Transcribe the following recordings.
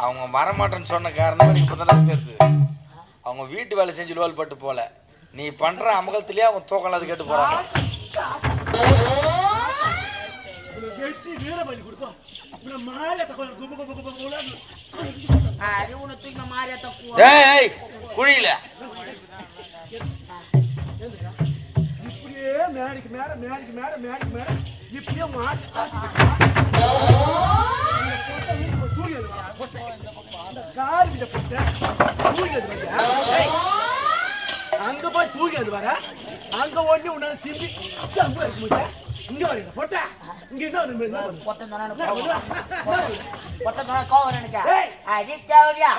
அவங்க வரமாட்டேன்னு சொன்ன காரணம் எனக்கு இப்பதான் தெரியுது. அவங்க வீட்டு வேலை செஞ்சு லோல் பட்டு போல நீ பண்ற அமகலத்திலேயே அவங்க தூக்கம் அது கேட்டு போறாங்க. குழியில இப்படியே மேடிக்கு மேல மேடிக்கு மேல மேடிக்கு மேல இப்படியே அங்க போய் தூக்கிது வர அங்க ஒண்ணு உன்னால சிம்பி இங்க வரீங்க போட்டா இங்க என்ன கோவம் நினைக்க அடிச்சாவடியா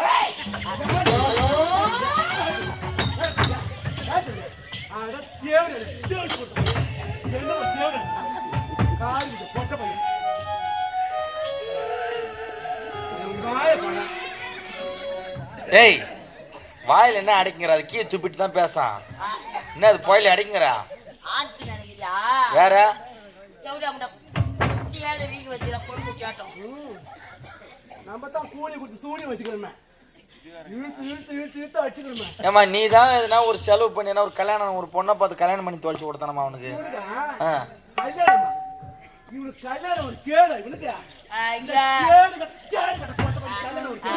டேய் வாயில என்ன அடைக்குங்கிற அது கீழே துப்பிட்டு தான் பேசான். என்ன அது போயில அடைக்குங்கிறா வேற ஏமா நீ தான் எதுனா ஒரு செலவு பண்ணி ஒரு கல்யாணம் ஒரு பொண்ணை பார்த்து கல்யாணம் பண்ணி தொலைச்சு கொடுத்தானமா அவனுக்கு.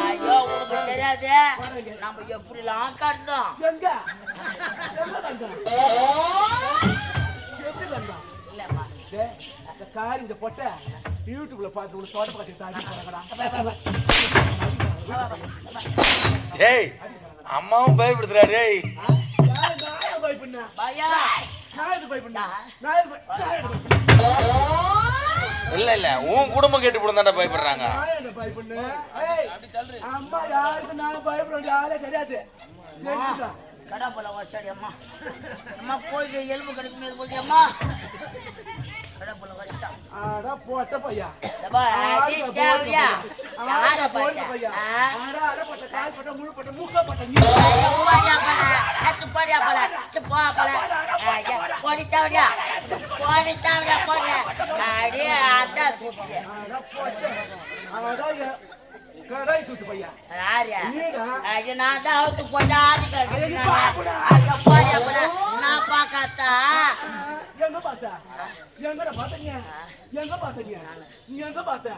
ஐயோ உனக்கு தெரியாது நம்ம எப்படிலாம் காட்டோம். இல்லம்மா இந்த பொட்டை யூடியூப்ல பார்த்து தோட்ட டேய் அம்மாவும் பயப்படுத்துறா. டேய் இல்ல இல்ல உன் குடும்பம் கேட்டு போடுதாண்டா பயப்படுறாங்க. அம்மா யாருக்கு நான் பயப்படுற ஆளே கிடையாது. கடா போல வச்சாடி அம்மா அம்மா கோயில் எலும்பு கடிக்கும் போது அம்மா கடா போல வச்சா ஆடா போட்ட பையா அடி தேவரியா ஆடா போட்ட ஆடா போட்ட கால் போட்ட முழு போட்ட மூக்க போட்ட நீ போடியா பல அச்சு போடியா பல சுப்பா பல போடி தேவரியா போடி அடி ஆடா சுத்தி ஆடா போட்ட ஆடா கடாய் சுத்து பையா யாரியா ஐயா நான் தான் அவுத்து போட்டா ஆடி கடிக்கிறேன். ஐயா போடியா பல நான் பார்க்கத்தா எங்க பார்த்தா எங்கடா பார்த்தீங்க எங்க பார்த்தீங்க நீ எங்க பார்த்தா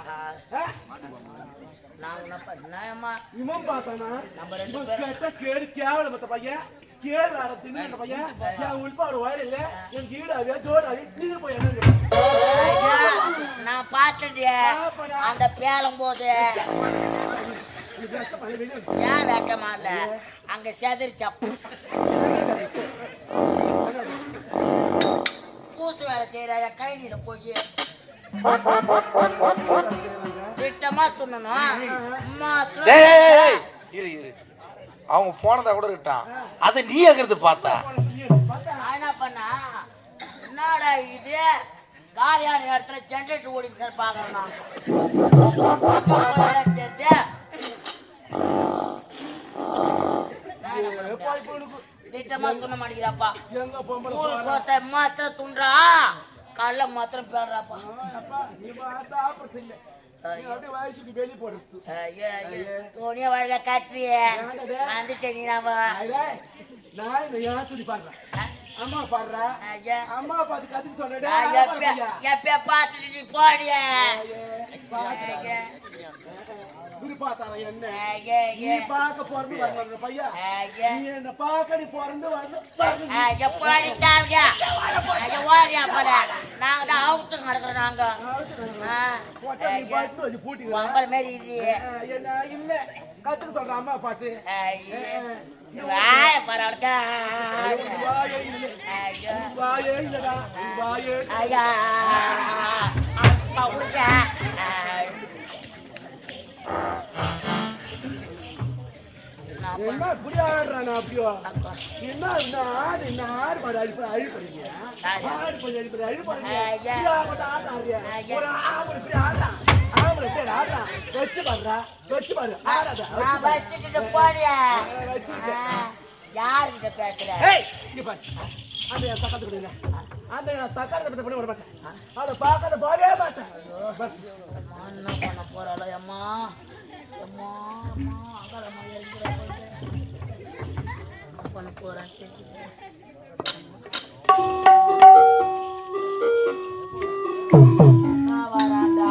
நான் உன்ன பண்ணாயம்மா இவன் பார்த்தானா நம்ம ரெண்டு பேரும் கேடு கேவல மத்த பையன் கேடு வேற தின்னு பையன் என் உள்பாடு வயல் இல்ல என் கீழாவே ஜோடாவே நீங்க போய் என்ன நான் பார்த்தேன்டியா அந்த பேலும் போது ஏன் வேக்கமா இல்ல அங்க செதறிச்சப்ப பூசு வேலை செய்யற கையில போய் திட்டமா துண்ணணும். அவங்க போனதா கூட இருக்கான் அதை நீ எங்கிறது பார்த்தா என்ன பண்ணா என்னடா இது காலியான இடத்துல ஜென்ரேட்டர் ஓடிட்டு பாக்கலாம் திட்டமா துண்ண மாட்டேங்கிறாப்பா. சொத்தை மாத்திரம் துன்றா கல்ல மாத்திரம் பேடுறாப்பா. துணிய வழியில காட்டுறிய வந்துட்டு நீ அம்மா பாடுறா அம்மா பார்த்து கத்துக்கு சொல்றேன் எப்ப பாத்துட்டு நீ போடிய விருப்பாத்தார என்ன நீ பார்க்க பிறந்து வரணும் பையா நீ என்ன பார்க்க நீ பிறந்து வரணும் என்ன இல்ல கத்துக்க சொல்ற அம்மா பாத்து வாயே இல்லடா வாயே என்ன இப்படி ஆடுறானா அப்படியோ என்ன ஆடு பாடு அழிப்பா அழிப்பறீங்க ஆடு பண்ணி அழிப்பறீங்க வச்சு பாடுறா வச்சு பாரு யாருக்கிட்ட பேசுற அந்த சக்கத்து கொடுங்க அந்த சக்கரத்தை பண்ணி விட மாட்டேன் அதை பார்க்காத போகவே மாட்டேன் என்ன பண்ண போறாளோ அம்மா அம்மா அம்மா அகாலமா இருக்கிற பண்ண போறேன் வராண்டா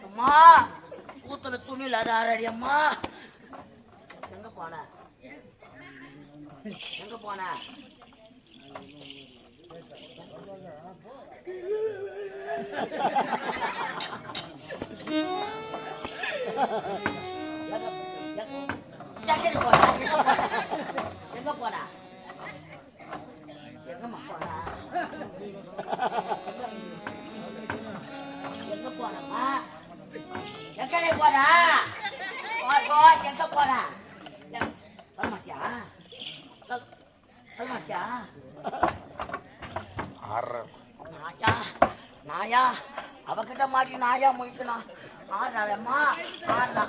அம்மா ஊத்துல துணி இல்லாத ஆறாடி அம்மா எங்க போன எங்க போன எங்க போன எங்கம்மா போன எங்க போனம்மா எங்கடே போனா எங்க போனா வரமாட்டியா வரமாட்டியா நாயா நாயா அவகிட்ட மாட்டி நாயா முடிக்கணும் ஆடுறாவேம்மா ஆடுறா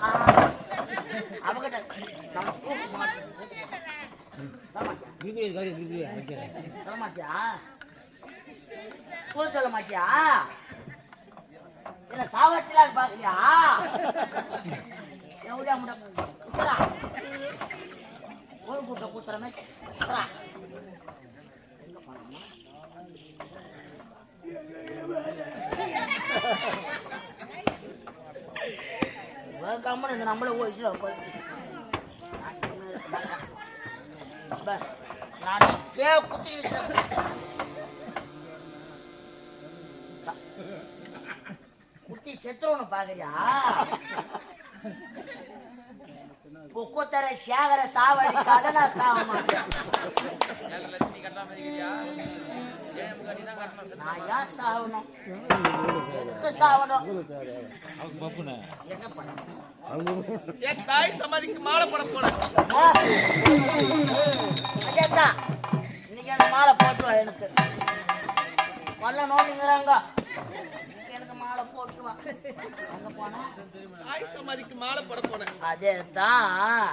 அவகிட்ட நம்ம தூக்கு மாட்டி சொல்ல மாட்டியா கூட சொல்ல மாட்டியா என்ன சாவடிச்சலான்னு பாக்குறியா எவ்வளோ முட குத்துறா ஒரு கூட்ட குத்துறமே குத்துறா கம்மன் இந்த நம்மள ஓய்ச்சி நான் குத்தி குட்டி செத்துருவனு பாக்குறியா பொக்குத்தர சேகர சாவடிக்காத நான் சாவ மாட்டேன் நான் ஏன் சாவணும் எதுக்கு சாவணும் என்ன பண்ண இன்னைக்கு எனக்கு மாலை போட்டுருவா எனக்கு பண்ண நோண்டிங்கிறாங்க எனக்கு மாலை போட்டுருவா அங்க போனா சமாதிக்கு மாலை போட போனேன் அதேதான்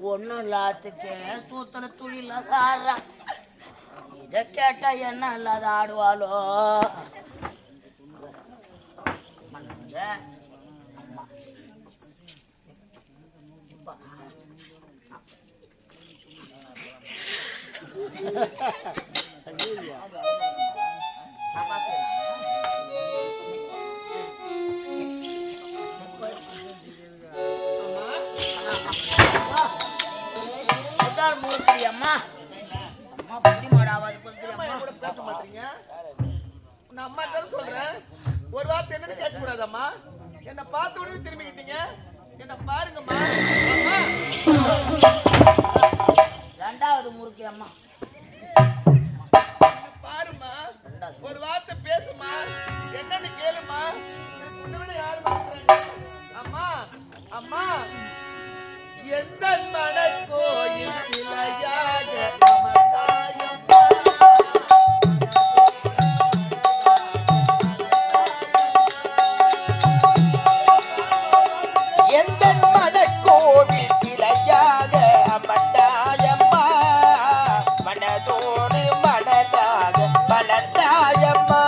ஒன்னும் இல்லாததுக்கு சூத்துல துணி இல்லாத ஆடுறா. இதை கேட்டா என்ன இல்லாத ஆடுவாளோ. அம்மா அம்மா புடி மாடாவது பேச மாட்டீங்க. நான் அம்மா தானே சொல்றேன். ஒரு வார்த்தை என்னன்னு கேட்க கூடாதம்மா. என்ன பார்த்த உடனே திரும்பிக்கிட்டீங்க. என்ன பாருங்கம்மா. ரெண்டாவது முறுக்கு அம்மா பாருமா. ஒரு வார்த்தை பேசுமா. என்னன்னு கேளுமா. உன்னை யாரு பாக்குறாங்க. அம்மா அம்மா எந்த மன கோயில் சிலையாக அமர்ந்தாயம்மா. எந்த மனக்கோவில் சிலையாக அமர்ந்தாயம்மா. மனதோடு மனதாக வளர்ந்தாயம்மா.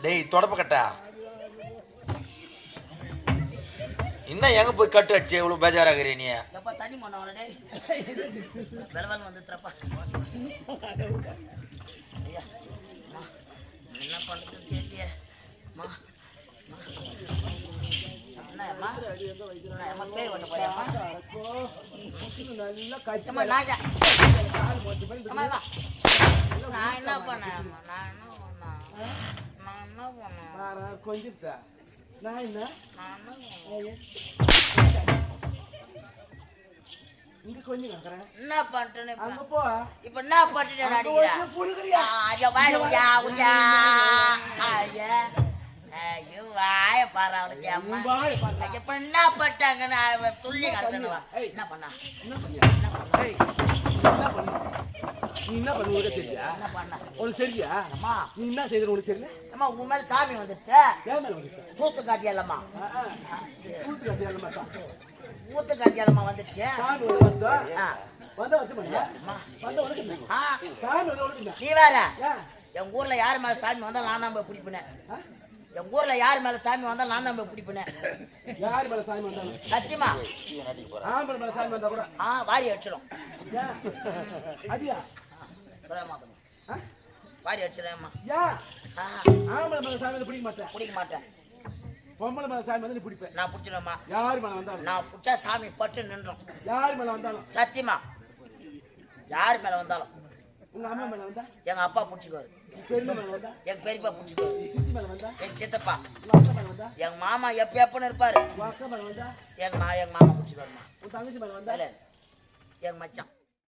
டேய் தொடப்ப கட்டா இன்னும் எங்க போய் கட்டு அடிச்சு இவ்வளவு பேஜாராகிறீ நீ? எப்ப தண்ணி மண்ணவன டேய் வெளவல் வந்துட்டறப்பா. ஐயா என்ன பண்றது தெரியல. மா அம்மா அம்மா பேய் வந்து போயம்மா. நல்லா கட்டமா நாடா. அம்மா வா. நான் என்ன பண்ணேன்? நான் என்ன பண்ணேன்? கொஞ்சிட்டா நான் என்ன இங்க கொஞ்சம் கேக்குறேன். என்ன பண்றேன்னு அங்க போ. இப்ப என்ன பண்ணிட்டே அடிக்குறா? புழுகுறியா? ஐயா வாயில உயா உயா. ஐயா ஐயோ வாய பாரு அவளுக்கு அம்மா வாயை பாரு. இப்ப என்ன பட்டாங்கன்னு அவ துள்ளி கிடக்கணுவா என்ன பண்ணா என்ன பண்ணியா? ஏய், என்ன பண்ண? நீ என்ன பண்ண உனக்கு தெரியா? என்ன பண்ணா உனக்கு தெரியா? அம்மா நீ என்ன செய்யற உனக்கு தெரியல? அம்மா உன் மேல சாமி வந்துட்டு ஏன் மேல வந்துட்ட? சூத்து காட்டியல்லம்மா கூத்து கட்டியா இல்லம்மா? ஊத்து காட்டியல்லம்மா வந்துச்சு சாமி வந்து வந்தா? ஆ. வந்தா வந்து பண்ணியா? வந்தா உனக்கு என்ன? ஆ, சாமி வந்து உனக்கு என்ன? நீ வேற ஏன்? எங்க ஊர்ல யார் மேல சாமி வந்தா நான் தான் போய் பிடிப்பினேன் ஆ? எங்க ஊர்ல யார் மேல சாமி வந்தா நான் தான் போய் பிடிப்பினேன் யார் மேல சாமி வந்தாலும் சத்தியமா ஆம்பளை மேல சாமி வந்தா கூட வாரி அடிச்சிடும் ஏன்? அடியா? ஆ? வாரி அடிச்சிடேம்மா ஏன்? ஆம்பளை மேல சாமி வந்து பிடிக்க மாட்டேன். பிடிக்க மாட்டேன் பொம்பளை மேல சாமி வந்து நீ பிடிப்பேன். நான் பிடிச்சிடும்மா யார் மேல வந்தாலும் நான் பிடிச்சா சாமி பட்டு நின்றோம் யார் மேல வந்தாலும் சத்தியமா யார் மேல வந்தாலும் உங்க அம்மா மேல வந்தா, எங்க அப்பா பிடிச்சிக்குவாரு உங்க பெரியம்மா மேல வந்தா, எங்க பெரியப்பா பிடிச்சிக்குவாரு உங்க சித்தி மேல வந்தா, எங்க சித்தப்பா உங்க அக்கா மேல வந்தா, எங்க மாமா எப்பன்னு இருப்பாரு உங்க அக்கா மேல வந்தா, எங்க மாமா பிடிச்சிக்குவாருமா உங்க தங்கச்சி மேல வந்தா, இல்ல, எங்க மச்சான்